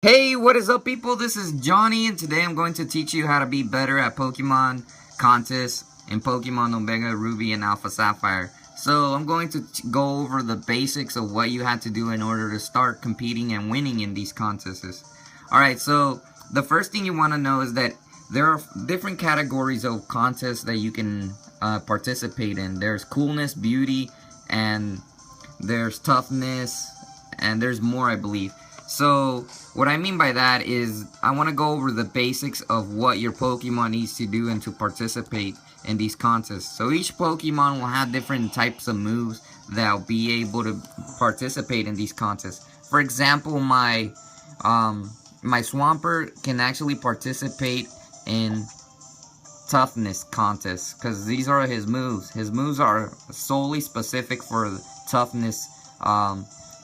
Hey, what is up, people? This is Johnny, and today I'm going to teach you how to be better at Pokemon contests in Pokemon Omega Ruby and Alpha Sapphire. So I'm going to go over the basics of what you had to do in order to start competing and winning in these contests. Alright, so the first thing you want to know is that there are different categories of contests that you can participate in. There's coolness, beauty, and there's toughness, and there's more, I believe. So what I mean by that is I want to go over the basics of what your Pokemon needs to do and to participate in these contests. So each Pokemon will have different types of moves that will be able to participate in these contests. For example, my Swampert can actually participate in toughness contests because these are his moves. His moves are solely specific for toughness.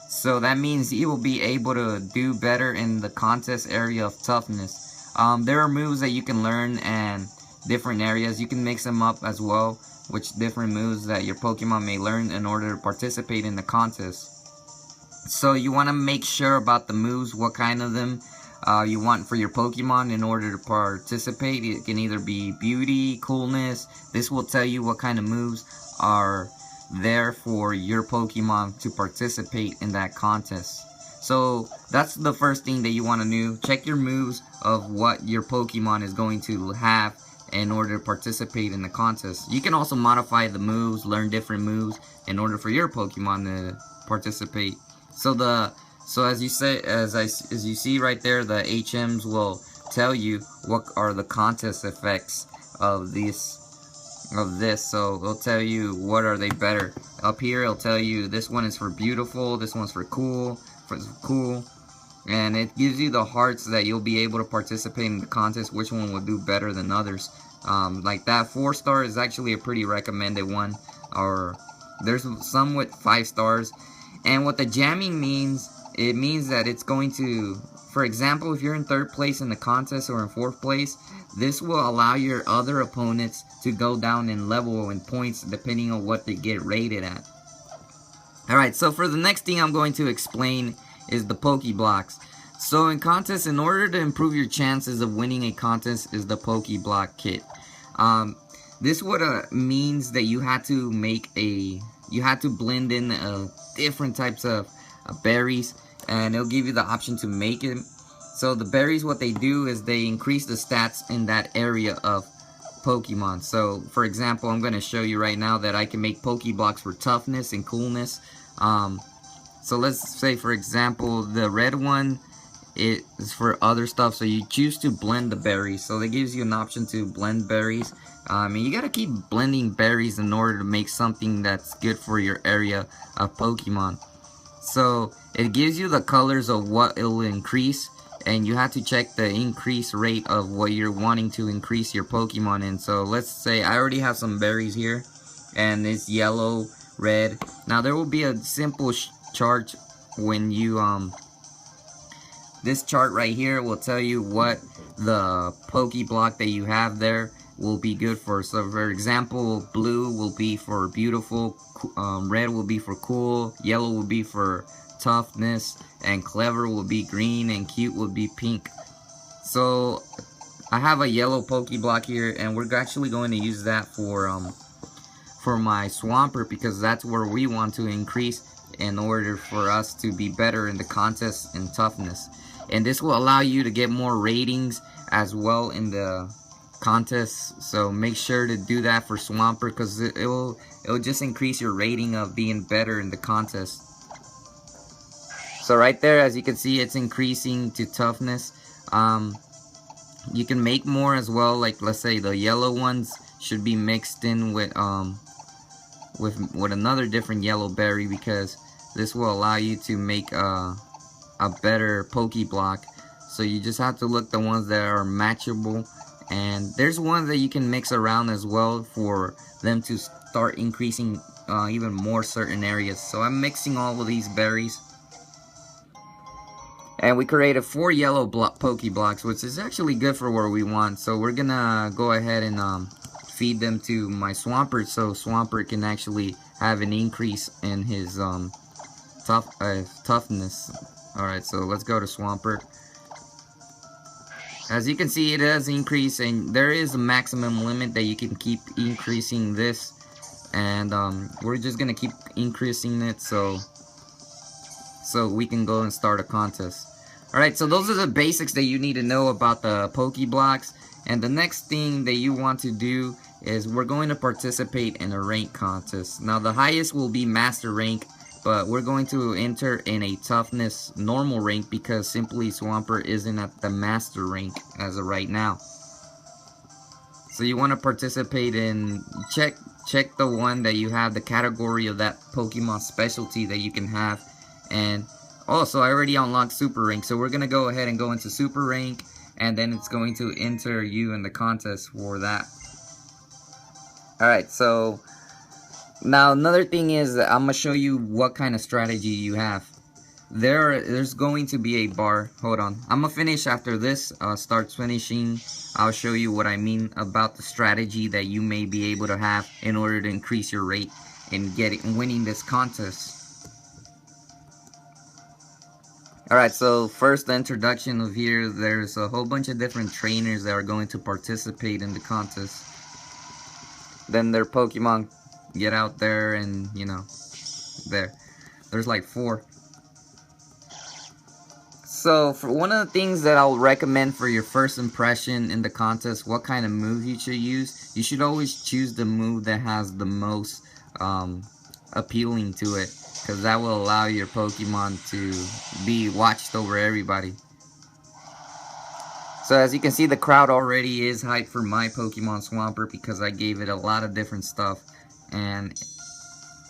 So that means he will be able to do better in the contest area of toughness. There are moves that you can learn and different areas. You can mix them up as well, which different moves that your Pokemon may learn in order to participate in the contest. So you want to make sure about the moves, what kind of them you want for your Pokemon in order to participate. It can either be beauty, coolness. This will tell you what kind of moves are there for your Pokemon to participate in that contest. So that's the first thing that you want to do. Check your moves of what your Pokemon is going to have in order to participate in the contest. You can also modify the moves, learn different moves in order for your Pokemon to participate. So as you see right there, the HMs will tell you what are the contest effects of this. So it'll tell you what are they better. Up here it'll tell you this one is for beautiful, this one's for cool, and it gives you the hearts that you'll be able to participate in the contest, which one will do better than others. Like that 4-star is actually a pretty recommended one, or there's some with 5 stars. And what the jamming means, it means that it's going to, for example, if you're in 3rd place in the contest or in 4th place, this will allow your other opponents to go down in level and points depending on what they get rated at. Alright, so for the next thing I'm going to explain is the Pokey Blocks. So in contests, in order to improve your chances of winning a contest, is the Pokey Block kit. This means that you had to blend in different types of berries, and it'll give you the option to make it. So the berries, what they do is they increase the stats in that area of Pokemon. So for example, I'm going to show you right now that I can make Pokey Blocks for toughness and coolness. So let's say, for example, the red one is for other stuff. So you choose to blend the berries. So it gives you an option to blend berries. And you got to keep blending berries in order to make something that's good for your area of Pokemon. So it gives you the colors of what it will increase, and you have to check the increase rate of what you're wanting to increase your Pokemon in. So let's say I already have some berries here, and it's yellow, red. Now there will be a simple chart when you this chart right here will tell you what the Pokeblock that you have there will be good for. So for example, blue will be for beautiful, red will be for cool, yellow will be for toughness, and clever will be green, and cute will be pink. So I have a yellow Pokeblock here, and we're actually going to use that for my Swampert, because that's where we want to increase in order for us to be better in the contest in toughness. And this will allow you to get more ratings as well in the contest. So make sure to do that for Swampert, because it'll just increase your rating of being better in the contest. So right there, as you can see, it's increasing to toughness. You can make more as well. Like let's say the yellow ones should be mixed in with another different yellow berry, because this will allow you to make a better Pokeblock. So you just have to look the ones that are matchable, and there's ones that you can mix around as well for them to start increasing even more certain areas. So I'm mixing all of these berries, and we created 4 yellow Pokeblocks, which is actually good for what we want. So we're gonna go ahead and feed them to my Swampert, so Swampert can actually have an increase in his toughness. Alright, so let's go to Swampert. As you can see, it does increase, and there is a maximum limit that you can keep increasing this. And we're just gonna keep increasing it so we can go and start a contest. Alright, so those are the basics that you need to know about the Pokey Blocks. And the next thing that you want to do is we're going to participate in a rank contest. Now the highest will be master rank, but we're going to enter in a toughness normal rank because Simply Swampert isn't at the master rank as of right now. So you want to participate in, check the one that you have, the category of that Pokemon specialty that you can have. And also, I already unlocked Super Rank, so we're going to go ahead and go into Super Rank, and then it's going to enter you in the contest for that. Alright, so now another thing is that I'm going to show you what kind of strategy you have. There's going to be a bar. Hold on. I'm going to finish after this. Starts finishing. I'll show you what I mean about the strategy that you may be able to have in order to increase your rate and winning this contest. Alright, so first the introduction of here, there's a whole bunch of different trainers that are going to participate in the contest. Then their Pokemon get out there and, you know, there's like 4. So, for one of the things that I'll recommend for your first impression in the contest, what kind of move you should use, you should always choose the move that has the most appealing to it, because that will allow your Pokemon to be watched over everybody. So as you can see, the crowd already is hyped for my Pokemon Swampert because I gave it a lot of different stuff. And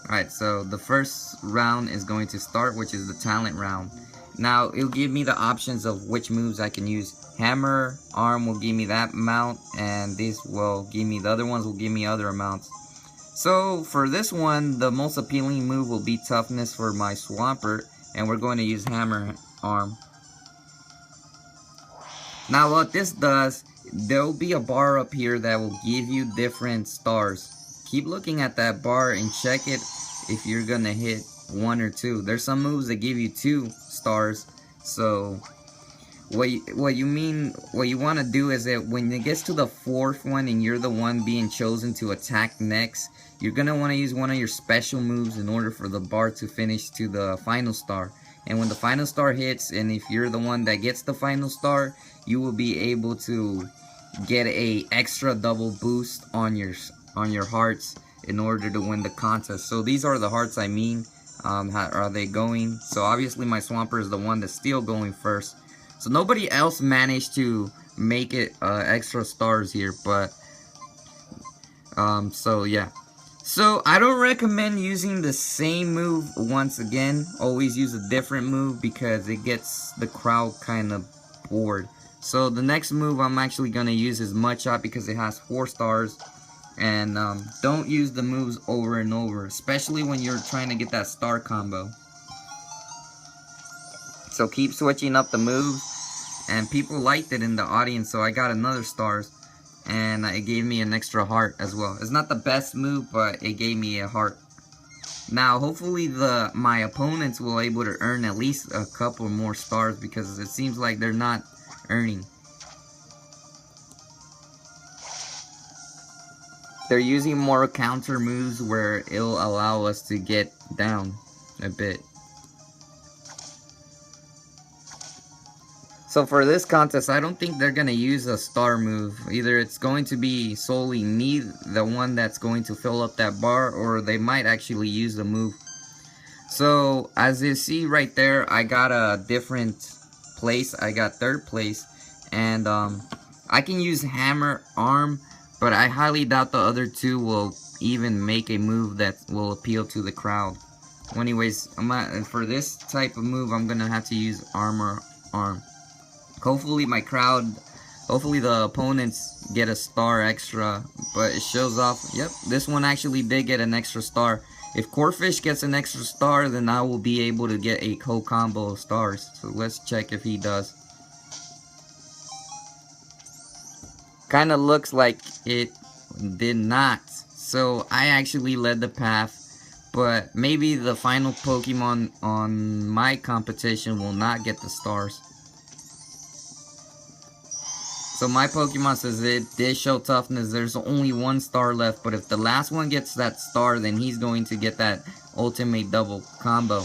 alright, so the first round is going to start, which is the talent round. Now, it'll give me the options of which moves I can use. Hammer, Arm will give me that amount, and this will give me, the other ones will give me other amounts. So, for this one, the most appealing move will be Toughness for my Swampert, and we're going to use Hammer, Arm. Now, what this does, there'll be a bar up here that will give you different stars. Keep looking at that bar and check it if you're gonna hit 1 or 2. There's some moves that give you 2 stars. So what you want to do is that when it gets to the 4th one and you're the one being chosen to attack next, you're gonna want to use one of your special moves in order for the bar to finish to the final star. And when the final star hits, and if you're the one that gets the final star, you will be able to get a extra double boost on your hearts in order to win the contest. So these are the hearts I mean. How are they going? So obviously my Swampert is the one that's still going first. So nobody else managed to make it extra stars here, but so yeah. So I don't recommend using the same move once again. Always use a different move because it gets the crowd kind of bored. So the next move I'm actually going to use is Mud Shot because it has 4 stars. And don't use the moves over and over, especially when you're trying to get that star combo. So keep switching up the moves, and people liked it in the audience, so I got another stars, and it gave me an extra heart as well. It's not the best move, but it gave me a heart. Now hopefully my opponents will able to earn at least a couple more stars because it seems like they're not earning. They're using more counter moves where it'll allow us to get down a bit. So for this contest, I don't think they're going to use a star move. Either it's going to be solely me, the one that's going to fill up that bar, or they might actually use the move. So as you see right there, I got a different place. I got 3rd place. And I can use Hammer, Arm, but I highly doubt the other 2 will even make a move that will appeal to the crowd. Well, anyways, for this type of move, I'm going to have to use Armor Arm. Hopefully the opponents get a star extra, but it shows off. Yep, this one actually did get an extra star. If Corphish gets an extra star, then I will be able to get a co-combo of stars. So let's check if he does. Kind of looks like it did not. So I actually led the path, but maybe the final Pokemon on my competition will not get the stars. So my Pokemon says it did show toughness. There's only one star left, but if the last one gets that star, then he's going to get that ultimate double combo.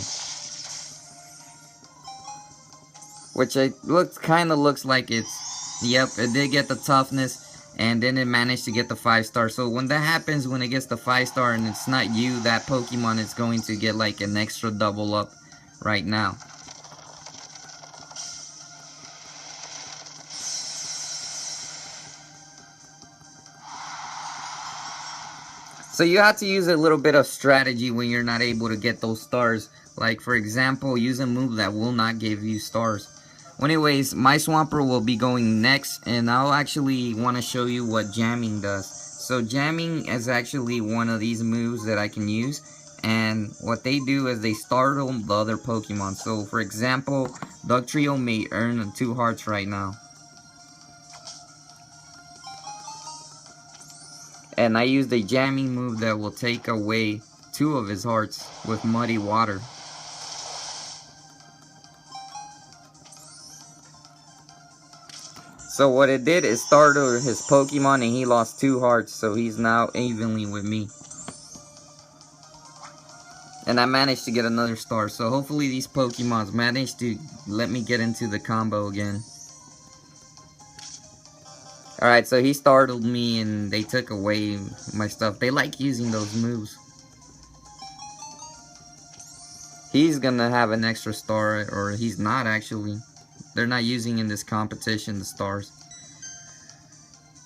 Which it kind of looks like it's, yep, it did get the toughness, and then it managed to get the 5-star. So when that happens, when it gets the 5-star and it's not you, that Pokemon is going to get like an extra double up right now. So you have to use a little bit of strategy when you're not able to get those stars. Like, for example, use a move that will not give you stars. Well, anyways, my Swampert will be going next, and I'll actually want to show you what jamming does. So jamming is actually one of these moves that I can use, and what they do is they startle the other Pokemon. So, for example, Dugtrio may earn 2 hearts right now. And I used a jamming move that will take away 2 of his hearts with Muddy Water. So what it did is startled his Pokemon and he lost 2 hearts, so he's now evenly with me. And I managed to get another star, so hopefully these Pokemons manage to let me get into the combo again. Alright, so he startled me and they took away my stuff. They like using those moves. He's gonna have an extra star, or he's not actually. They're not using in this competition the stars.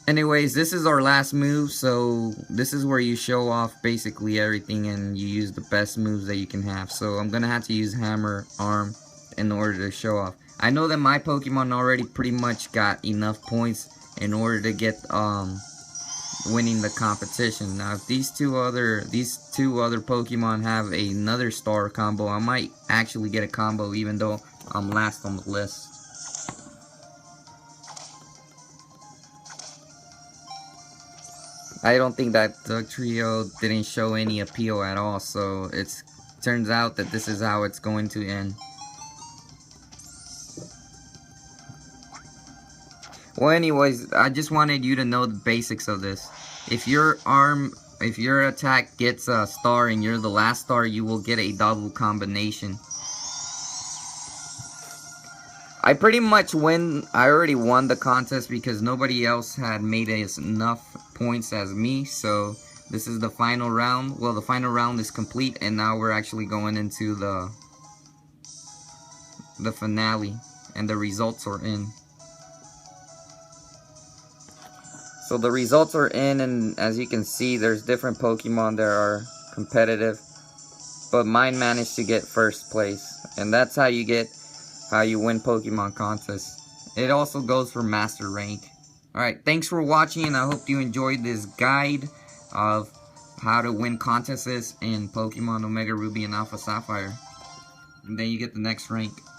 Anyways, this is our last move, so this is where you show off basically everything and you use the best moves that you can have. So I'm gonna have to use Hammer Arm in order to show off. I know that my Pokemon already pretty much got enough points in order to get winning the competition. Now if these two other Pokemon have another star combo, I might actually get a combo even though I'm last on the list. I don't think that Dugtrio didn't show any appeal at all, so it turns out that this is how it's going to end. Well, anyways, I just wanted you to know the basics of this. If your attack gets a star and you're the last star, you will get a double combination. I pretty much I already won the contest because nobody else had made enough points as me. So this is the final round. Well, the final round is complete, and now we're actually going into the finale, and the results are in. So the results are in, and as you can see, there's different Pokemon that are competitive, but mine managed to get first place, and that's how you win Pokemon contests. It also goes for Master Rank. Alright, thanks for watching, and I hope you enjoyed this guide of how to win contests in Pokemon Omega Ruby and Alpha Sapphire. And then you get the next rank.